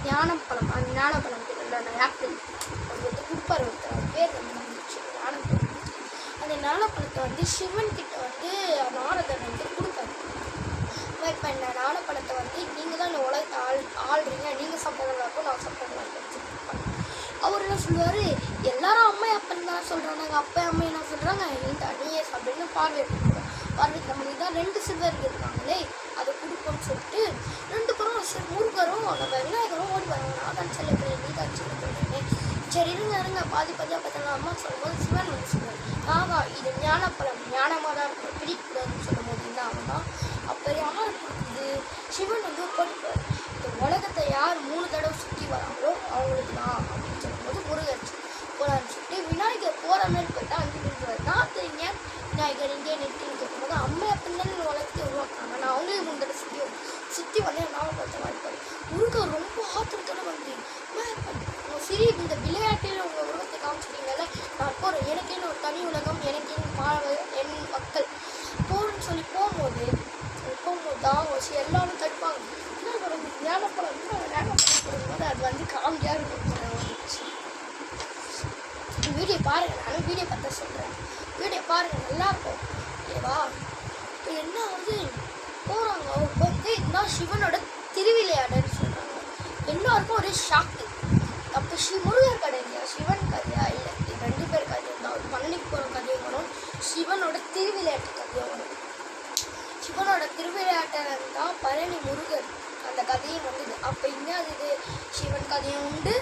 ஞானப்பழம், அந்த ஞானப்பழம் தெரியல, அந்த ஆப்பிள் வந்துட்டு குப்பர் ஒருத்தர் பேர் வந்து வந்துச்சு ஞானப்பழம். அந்த ஞானப்பழத்தை வந்து சிவன் கிட்ட வந்து நாரதன் வந்து கொடுப்பாரு. இப்போ இந்த ஞானப்பழத்தை வந்து நீங்கள் தான் இந்த உலகத்தை ஆள்றீங்க, நீங்கள் சாப்பிட்றதா இருக்கும், நான் சாப்பிட்றதா இருக்கும். அவர் என்ன சொல்லுவார், எல்லாரும் அம்மா அப்பன்னு தான் சொல்கிறாங்க, அப்பா அம்மா என்ன சொல்கிறாங்க, நீயே சாப்பிடுன்னு பார்வைக்கு நம்ம தான் 2 சிறுவர்கள் இருக்காங்களே அதை கொடுப்போம்னு சொல்லிட்டு 2 பேரும் முருகரும் நம்ம விநாயகரும் ஓடி வராங்க. நான் தான் செல்லப்பிள்ளை, நீ தான் செல்லப்பிள்ளை, சரி இருங்க பாதி பாதியாக பார்த்தலாம் அம்மா சொல்லும்போது சிவன் வந்து சொல்லுவார், இது ஞானப்பழம் ஞானமாக தான் இருக்கும், பிடிக்கூடாதுன்னு சொல்லும்போது என்ன ஆகுனா, அப்போ யார் கொடுக்குது, சிவன் வந்து கொடுப்பார். இந்த உலகத்தை யார் 3 தடவை சுற்றி வராங்களோ அவங்களுக்கு தான் அப்படின்னு சொல்லும்போது முருகர் போகிறான்னு சொல்லிட்டு விநாயகர் போகிற மாதிரி போயிட்டு 5 நிமிஷம் தான் தெரியுங்க. விநாயகர் இங்கே நிறுத்தின்னு கேட்கும்போது அம்மா எப்படின்னு உலகத்தை உருவாக்குறாங்க, நான் அவங்களே 3 தடவை சுற்றி வந்து ஞாபகப்படுத்த வாய்ப்பாரு. முருகர் ரொம்ப ஆத்திரத்தோடு வந்து சரி இந்த விளையாட்டில் உங்கள் உருவத்தை காமிச்சிட்டீங்கல்ல, நான் போகிறேன், எனக்கேன்னு ஒரு தனி உலகம், எனக்கேன்னு என் மக்கள் போகிறேன்னு சொல்லி போகும்போது தான் வச்சு எல்லாரும் தடுப்பாங்க. ஞானப்படம் போடும்போது அது வந்து காமெடியாக இருக்கும். வீடியோ பாருங்கள், நானும் வீடியோ பார்த்தா சொல்கிறேன், வீடியோ பாருங்கள் நல்லாயிருக்கும் ஓகேவா. இப்போ என்ன வந்து போகிறாங்க, அவங்க வந்து இதுதான் சிவனோட திருவிளையாடன்னு சொல்கிறாங்க. எல்லாருக்கும் ஒரே ஷாக்கு. அப்போ முருகர் கதை இல்லையா, சிவன் கதையா இல்லை, 2 பேர் கதையும் தான். ஒரு பழனிக்கு போகிற கதையும் வரும், சிவனோட திருவிளையாட்டு கதையும் வரும். சிவனோட திருவிளையாட்டம் தான் பழனி முருகர் அந்த கதையும் வந்தது. அப்போ இன்னும் இது சிவன் கதையும் உண்டு,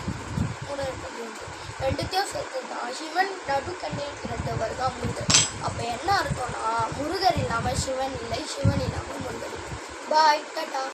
முருகர் கதையும் உண்டு, 2த்தையும் சேர்த்து தான் சிவன் நடுக்கண்ணில் பிறந்தவர் தான் முருகர். அப்போ என்ன அர்த்தம்னா, முருகர் இல்லாமல் சிவன் இல்லை, சிவன் இல்லாமல் முருகர். பாய், டாடா.